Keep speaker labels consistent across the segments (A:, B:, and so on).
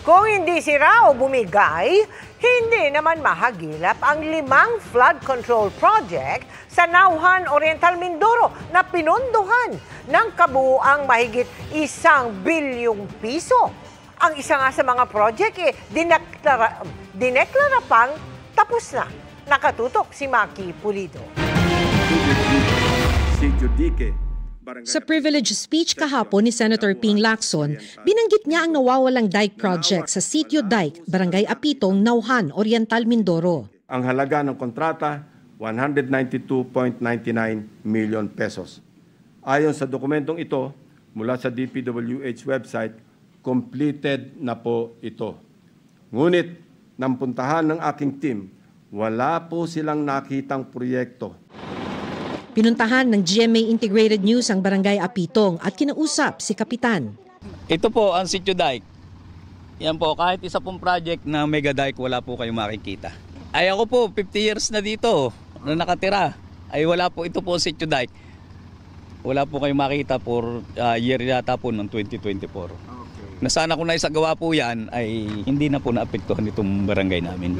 A: Kung hindi sira o bumigay, hindi naman mahagilap ang 5 flood control project sa Nauhan, Oriental Mindoro na pinondohan ng kabuuang mahigit 1 bilyong piso. Ang isa nga sa mga project dineklara pang tapos na. Nakatutok si Maki Pulido.
B: Sa privilege speech kahapon ni Senator Ping Lacson, binanggit niya ang nawawalang dike project sa Sitio Dike, Barangay Apitong, Nauhan, Oriental Mindoro.
C: Ang halaga ng kontrata, 192.99 million pesos. Ayon sa dokumentong ito, mula sa DPWH website, completed na po ito. Ngunit, nang puntahan ng aking team, wala po silang nakitang proyekto.
B: Pinuntahan ng GMA Integrated News ang Barangay Apitong at kinausap si Kapitan.
D: Ito po ang Sitio Dike. Yan po, kahit isa pong project na mega dike, wala po kayong makikita. Ay ako po, 50 years na dito na nakatira. Ay wala po, ito po ang Sitio Dike. Wala po kayong makita for year yata po ng 2024. Na sana kung naisagawa po yan ay hindi na po naapektuhan itong barangay namin.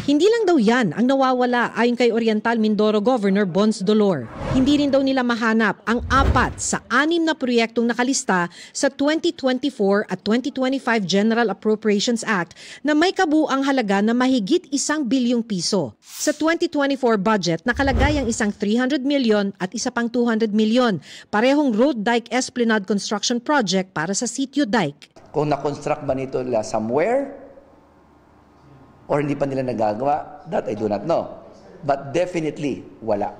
B: Hindi lang daw yan ang nawawala ayon kay Oriental Mindoro Governor Bons Dolor. Hindi rin daw nila mahanap ang 4 sa 6 na proyektong nakalista sa 2024 at 2025 General Appropriations Act na may kabuuang halaga na mahigit 1 bilyong piso. Sa 2024 budget, nakalagay ang isang 300 million at isa pang 200 million, parehong road dike esplanade construction project para sa Sitio Dike.
E: Kung na-construct ba nito nila somewhere or hindi pa nila nagagawa, that I do not know. But definitely, wala.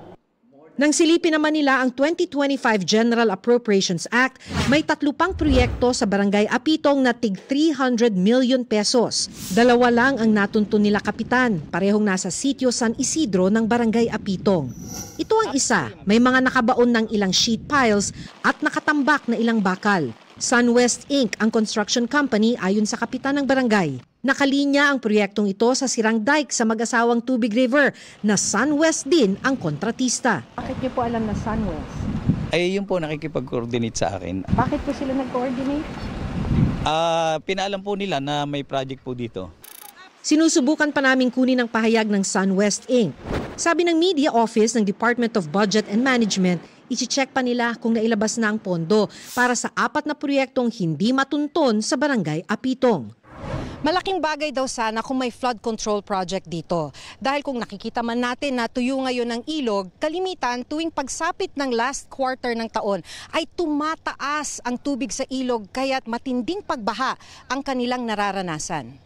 B: Nang silipin naman nila ang 2025 General Appropriations Act, may 3 pang proyekto sa Barangay Apitong na tig 300 million pesos. 2 lang ang natuntun nila Kapitan, parehong nasa Sitio San Isidro ng Barangay Apitong. Ito ang isa, may mga nakabaon ng ilang sheet piles at nakatambak na ilang bakal. SunWest Inc. ang construction company ayon sa kapitan ng barangay. Nakalinya ang proyektong ito sa sirang dike sa mag-asawang Tubig River na SunWest din ang kontratista.
F: Bakit niyo po alam na SunWest?
D: Ay yun po nakikipag-coordinate sa akin.
F: Bakit po sila nag-coordinate?
D: Pinaalam po nila na may project po dito.
B: Sinusubukan pa naming kunin ang pahayag ng SunWest Inc. Sabi ng media office ng Department of Budget and Management, i-check pa nila kung nailabas na ang pondo para sa 4 na proyektong hindi matunton sa Barangay Apitong. Malaking bagay daw sana kung may flood control project dito. Dahil kung nakikita man natin na tuyo ngayon ng ilog, kalimitan tuwing pagsapit ng last quarter ng taon ay tumataas ang tubig sa ilog kaya't matinding pagbaha ang kanilang nararanasan.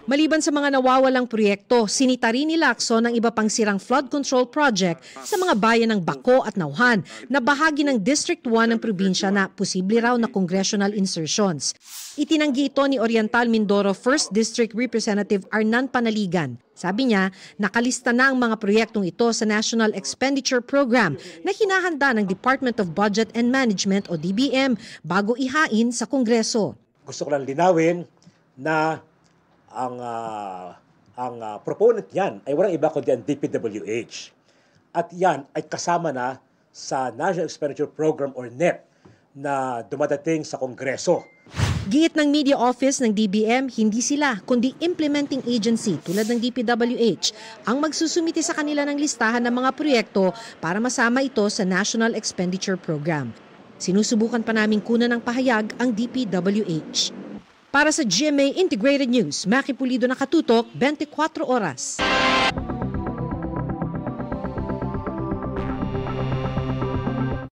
B: Maliban sa mga nawawalang proyekto, sinita rin ni Lacson ang iba pang sirang flood control project sa mga bayan ng Baco at Nauhan na bahagi ng District 1 ng probinsya na posible raw na congressional insertions. Itinanggi ito ni Oriental Mindoro 1st District Representative Arnan Panaligan. Sabi niya, nakalista na ang mga proyektong ito sa National Expenditure Program na hinahanda ng Department of Budget and Management o DBM bago ihain sa Kongreso.
G: Gusto ko lang linawin na ang proponent yan ay walang iba kundi ang DPWH. At yan ay kasama na sa National Expenditure Program or NEP na dumadating sa Kongreso.
B: Giit ng media office ng DBM, hindi sila kundi implementing agency tulad ng DPWH ang magsusumiti sa kanila ng listahan ng mga proyekto para masama ito sa National Expenditure Program. Sinusubukan pa naming kunan ng pahayag ang DPWH. Para sa GMA Integrated News, Maki Pulido, nakatutok 24 oras.